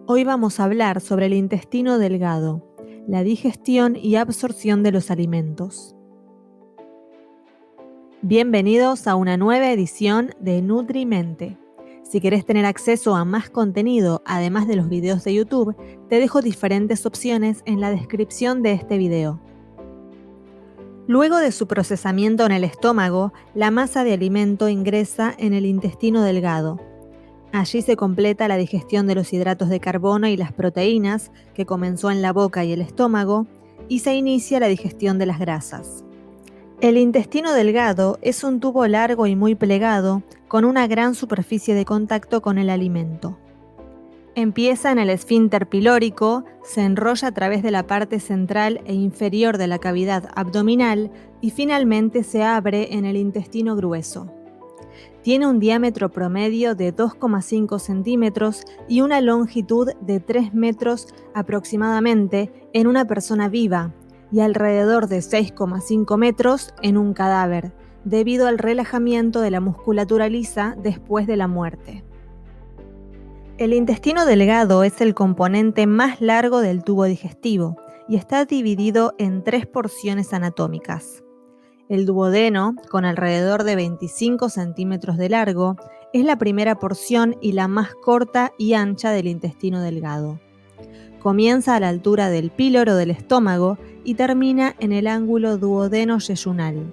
Hoy vamos a hablar sobre el intestino delgado, la digestión y absorción de los alimentos. Bienvenidos a una nueva edición de Nutrimente. Si querés tener acceso a más contenido, además de los videos de YouTube, te dejo diferentes opciones en la descripción de este video. Luego de su procesamiento en el estómago, la masa de alimento ingresa en el intestino delgado. Allí se completa la digestión de los hidratos de carbono y las proteínas, que comenzó en la boca y el estómago, y se inicia la digestión de las grasas. El intestino delgado es un tubo largo y muy plegado, con una gran superficie de contacto con el alimento. Empieza en el esfínter pilórico, se enrolla a través de la parte central e inferior de la cavidad abdominal y finalmente se abre en el intestino grueso. Tiene un diámetro promedio de 2,5 centímetros y una longitud de 3 metros aproximadamente en una persona viva y alrededor de 6,5 metros en un cadáver, debido al relajamiento de la musculatura lisa después de la muerte. El intestino delgado es el componente más largo del tubo digestivo y está dividido en 3 porciones anatómicas. El duodeno, con alrededor de 25 centímetros de largo, es la primera porción y la más corta y ancha del intestino delgado. Comienza a la altura del píloro del estómago y termina en el ángulo duodeno-yeyunal.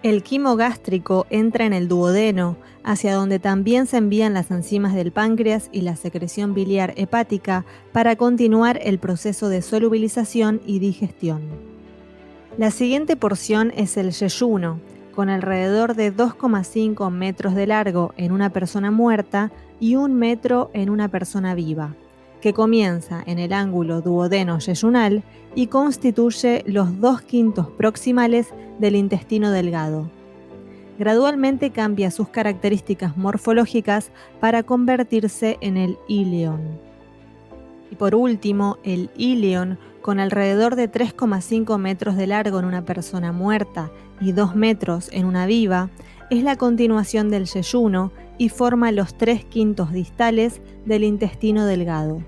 El quimo gástrico entra en el duodeno, hacia donde también se envían las enzimas del páncreas y la secreción biliar hepática para continuar el proceso de solubilización y digestión. La siguiente porción es el yeyuno, con alrededor de 2,5 metros de largo en una persona muerta y 1 metro en una persona viva, que comienza en el ángulo duodeno-yeyunal y constituye los 2/5 proximales del intestino delgado. Gradualmente cambia sus características morfológicas para convertirse en el íleon. Y por último, el íleon, con alrededor de 3,5 metros de largo en una persona muerta y 2 metros en una viva, es la continuación del yeyuno y forma los 3/5 distales del intestino delgado.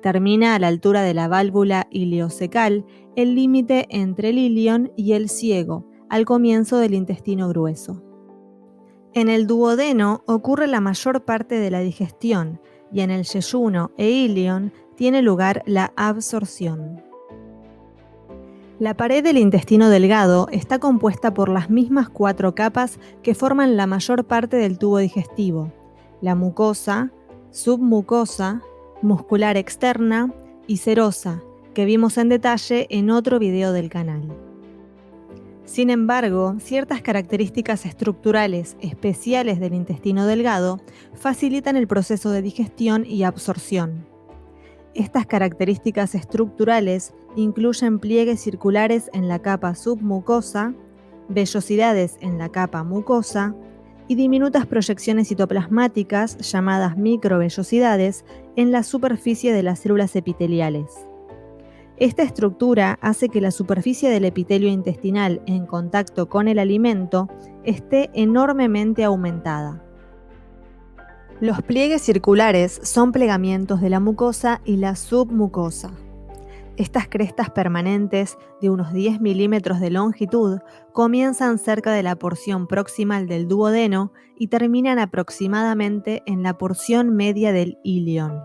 Termina a la altura de la válvula ileocecal, el límite entre el íleon y el ciego, al comienzo del intestino grueso. En el duodeno ocurre la mayor parte de la digestión y en el yeyuno e íleon tiene lugar la absorción. La pared del intestino delgado está compuesta por las mismas 4 capas que forman la mayor parte del tubo digestivo: la mucosa, submucosa, muscular externa y serosa, que vimos en detalle en otro video del canal. Sin embargo, ciertas características estructurales especiales del intestino delgado facilitan el proceso de digestión y absorción. Estas características estructurales incluyen pliegues circulares en la capa submucosa, vellosidades en la capa mucosa y diminutas proyecciones citoplasmáticas llamadas microvellosidades en la superficie de las células epiteliales. Esta estructura hace que la superficie del epitelio intestinal en contacto con el alimento esté enormemente aumentada. Los pliegues circulares son plegamientos de la mucosa y la submucosa. Estas crestas permanentes de unos 10 milímetros de longitud comienzan cerca de la porción proximal del duodeno y terminan aproximadamente en la porción media del íleon.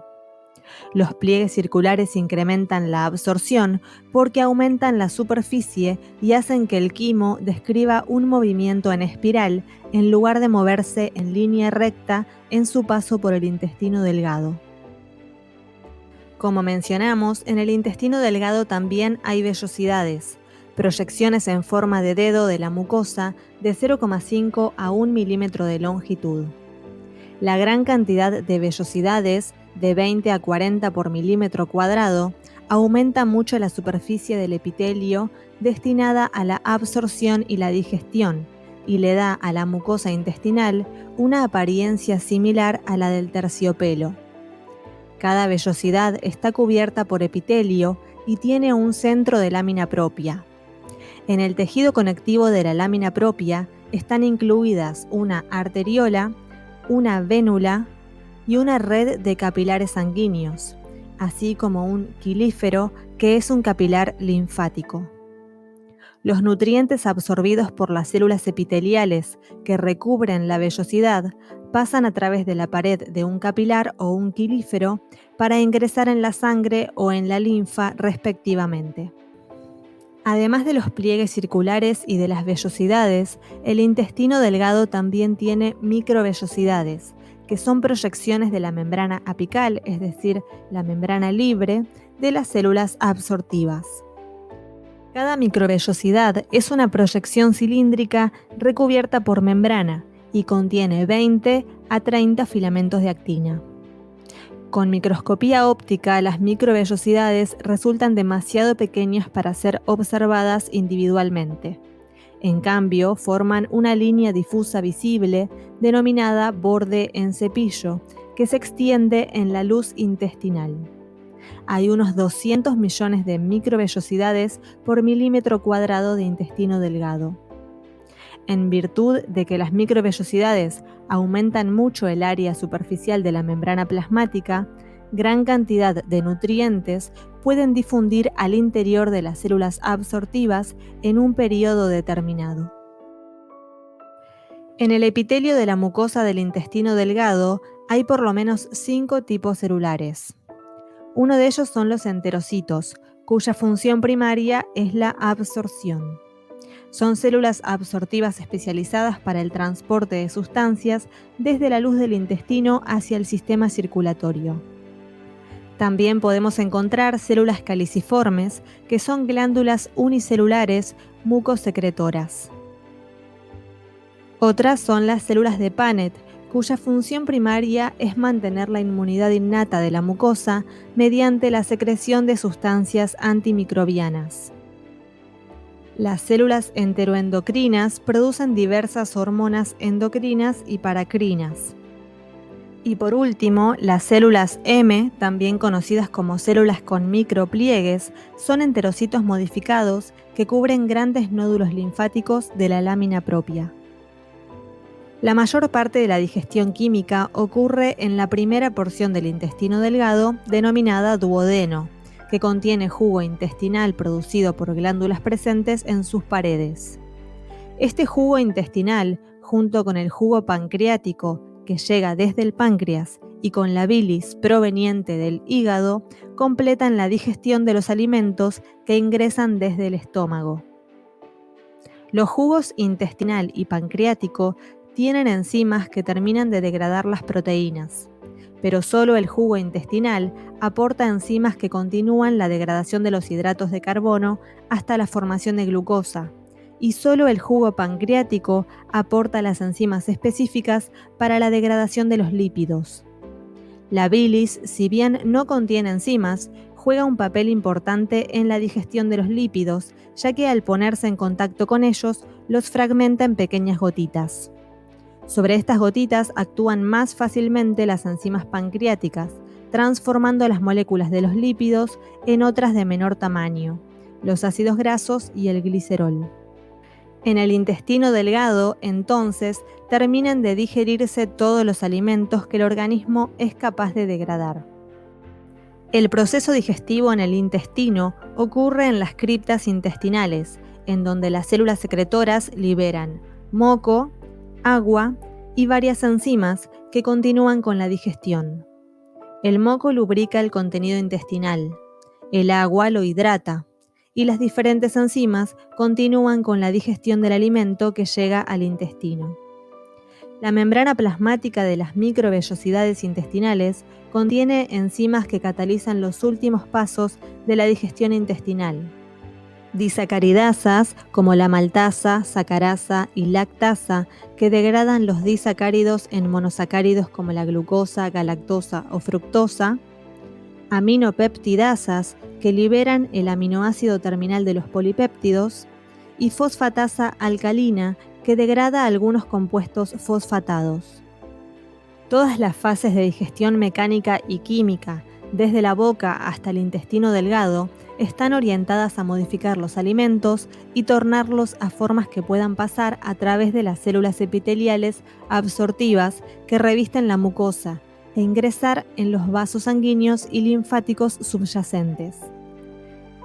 Los pliegues circulares incrementan la absorción porque aumentan la superficie y hacen que el quimo describa un movimiento en espiral en lugar de moverse en línea recta en su paso por el intestino delgado. Como mencionamos, en el intestino delgado también hay vellosidades, proyecciones en forma de dedo de la mucosa de 0,5 a 1 milímetro de longitud. La gran cantidad de vellosidades, de 20 a 40 por milímetro cuadrado, aumenta mucho la superficie del epitelio destinada a la absorción y la digestión, y le da a la mucosa intestinal una apariencia similar a la del terciopelo. Cada vellosidad está cubierta por epitelio y tiene un centro de lámina propia. En el tejido conectivo de la lámina propia están incluidas una arteriola, una vénula y una red de capilares sanguíneos, así como un quilífero, que es un capilar linfático. Los nutrientes absorbidos por las células epiteliales que recubren la vellosidad pasan a través de la pared de un capilar o un quilífero para ingresar en la sangre o en la linfa respectivamente. Además de los pliegues circulares y de las vellosidades, el intestino delgado también tiene microvellosidades, que son proyecciones de la membrana apical, es decir, la membrana libre, de las células absortivas. Cada microvellosidad es una proyección cilíndrica recubierta por membrana y contiene 20 a 30 filamentos de actina. Con microscopía óptica, las microvellosidades resultan demasiado pequeñas para ser observadas individualmente. En cambio, forman una línea difusa visible denominada borde en cepillo, que se extiende en la luz intestinal. Hay unos 200 millones de microvellosidades por milímetro cuadrado de intestino delgado. En virtud de que las microvellosidades aumentan mucho el área superficial de la membrana plasmática, gran cantidad de nutrientes pueden difundir al interior de las células absortivas en un periodo determinado. En el epitelio de la mucosa del intestino delgado hay por lo menos 5 tipos celulares. Uno de ellos son los enterocitos, cuya función primaria es la absorción. Son células absortivas especializadas para el transporte de sustancias desde la luz del intestino hacia el sistema circulatorio. También podemos encontrar células caliciformes, que son glándulas unicelulares mucosecretoras. Otras son las células de Paneth, cuya función primaria es mantener la inmunidad innata de la mucosa mediante la secreción de sustancias antimicrobianas. Las células enteroendocrinas producen diversas hormonas endocrinas y paracrinas. Y por último, las células M, también conocidas como células con micropliegues, son enterocitos modificados que cubren grandes nódulos linfáticos de la lámina propia. La mayor parte de la digestión química ocurre en la primera porción del intestino delgado, denominada duodeno, que contiene jugo intestinal producido por glándulas presentes en sus paredes. Este jugo intestinal, junto con el jugo pancreático que llega desde el páncreas y con la bilis proveniente del hígado, completan la digestión de los alimentos que ingresan desde el estómago. Los jugos intestinal y pancreático tienen enzimas que terminan de degradar las proteínas, pero solo el jugo intestinal aporta enzimas que continúan la degradación de los hidratos de carbono hasta la formación de glucosa, y solo el jugo pancreático aporta las enzimas específicas para la degradación de los lípidos. La bilis, si bien no contiene enzimas, juega un papel importante en la digestión de los lípidos, ya que al ponerse en contacto con ellos, los fragmenta en pequeñas gotitas. Sobre estas gotitas actúan más fácilmente las enzimas pancreáticas, transformando las moléculas de los lípidos en otras de menor tamaño, los ácidos grasos y el glicerol. En el intestino delgado, entonces, terminan de digerirse todos los alimentos que el organismo es capaz de degradar. El proceso digestivo en el intestino ocurre en las criptas intestinales, en donde las células secretoras liberan moco, agua y varias enzimas que continúan con la digestión. El moco lubrica el contenido intestinal, el agua lo hidrata y las diferentes enzimas continúan con la digestión del alimento que llega al intestino. La membrana plasmática de las microvellosidades intestinales contiene enzimas que catalizan los últimos pasos de la digestión intestinal. Disacaridasas como la maltasa, sacarasa y lactasa que degradan los disacáridos en monosacáridos como la glucosa, galactosa o fructosa, aminopeptidasas que liberan el aminoácido terminal de los polipéptidos y fosfatasa alcalina que degrada algunos compuestos fosfatados. Todas las fases de digestión mecánica y química, desde la boca hasta el intestino delgado, están orientadas a modificar los alimentos y tornarlos a formas que puedan pasar a través de las células epiteliales absortivas que revisten la mucosa e ingresar en los vasos sanguíneos y linfáticos subyacentes.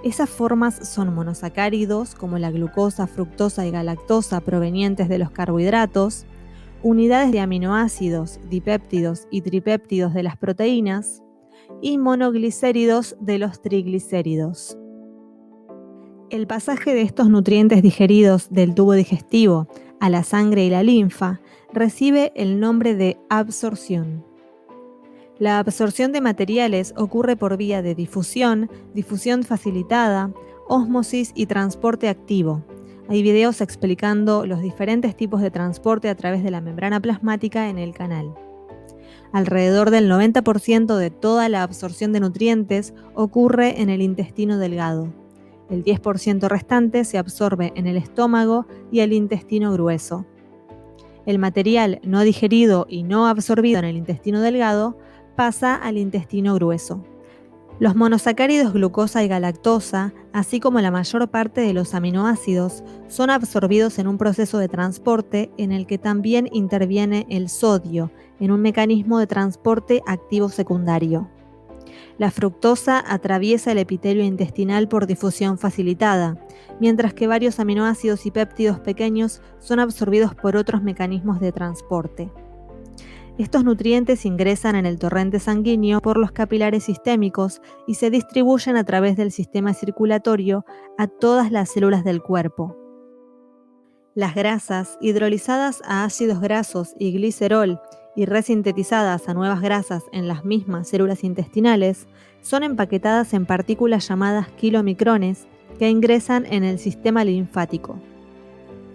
Esas formas son monosacáridos, como la glucosa, fructosa y galactosa provenientes de los carbohidratos, unidades de aminoácidos, dipéptidos y tripéptidos de las proteínas, y monoglicéridos de los triglicéridos. El pasaje de estos nutrientes digeridos del tubo digestivo a la sangre y la linfa recibe el nombre de absorción. La absorción de materiales ocurre por vía de difusión, difusión facilitada, ósmosis y transporte activo. Hay videos explicando los diferentes tipos de transporte a través de la membrana plasmática en el canal. Alrededor del 90% de toda la absorción de nutrientes ocurre en el intestino delgado. El 10% restante se absorbe en el estómago y el intestino grueso. El material no digerido y no absorbido en el intestino delgado pasa al intestino grueso. Los monosacáridos glucosa y galactosa, así como la mayor parte de los aminoácidos, son absorbidos en un proceso de transporte en el que también interviene el sodio, en un mecanismo de transporte activo secundario. La fructosa atraviesa el epitelio intestinal por difusión facilitada, mientras que varios aminoácidos y péptidos pequeños son absorbidos por otros mecanismos de transporte. Estos nutrientes ingresan en el torrente sanguíneo por los capilares sistémicos y se distribuyen a través del sistema circulatorio a todas las células del cuerpo. Las grasas, hidrolizadas a ácidos grasos y glicerol y resintetizadas a nuevas grasas en las mismas células intestinales, son empaquetadas en partículas llamadas kilomicrones que ingresan en el sistema linfático.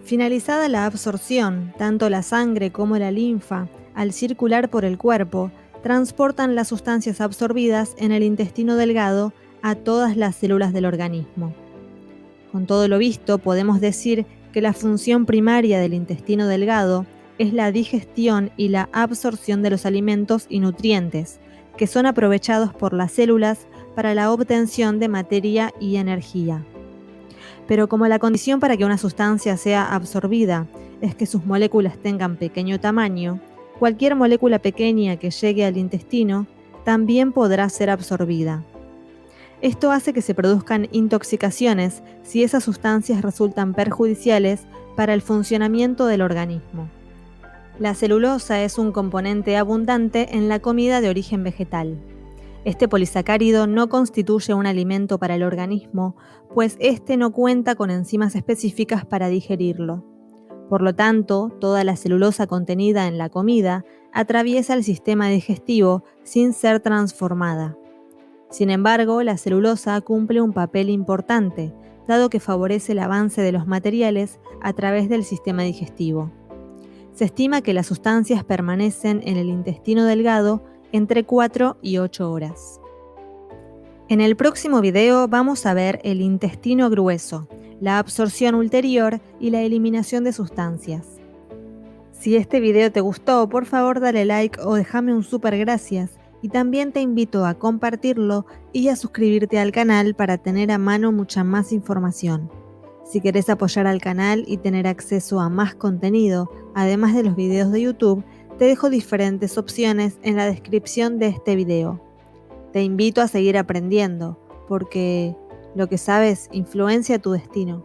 Finalizada la absorción, tanto la sangre como la linfa, al circular por el cuerpo, transportan las sustancias absorbidas en el intestino delgado a todas las células del organismo. Con todo lo visto, podemos decir que la función primaria del intestino delgado es la digestión y la absorción de los alimentos y nutrientes, que son aprovechados por las células para la obtención de materia y energía. Pero como la condición para que una sustancia sea absorbida es que sus moléculas tengan pequeño tamaño, cualquier molécula pequeña que llegue al intestino también podrá ser absorbida. Esto hace que se produzcan intoxicaciones si esas sustancias resultan perjudiciales para el funcionamiento del organismo. La celulosa es un componente abundante en la comida de origen vegetal. Este polisacárido no constituye un alimento para el organismo, pues este no cuenta con enzimas específicas para digerirlo. Por lo tanto, toda la celulosa contenida en la comida atraviesa el sistema digestivo sin ser transformada. Sin embargo, la celulosa cumple un papel importante, dado que favorece el avance de los materiales a través del sistema digestivo. Se estima que las sustancias permanecen en el intestino delgado entre 4 y 8 horas. En el próximo video vamos a ver el intestino grueso, la absorción ulterior y la eliminación de sustancias. Si este video te gustó, por favor dale like o déjame un super gracias, y también te invito a compartirlo y a suscribirte al canal para tener a mano mucha más información. Si querés apoyar al canal y tener acceso a más contenido, además de los videos de YouTube, te dejo diferentes opciones en la descripción de este video. Te invito a seguir aprendiendo, porque lo que sabes influencia tu destino.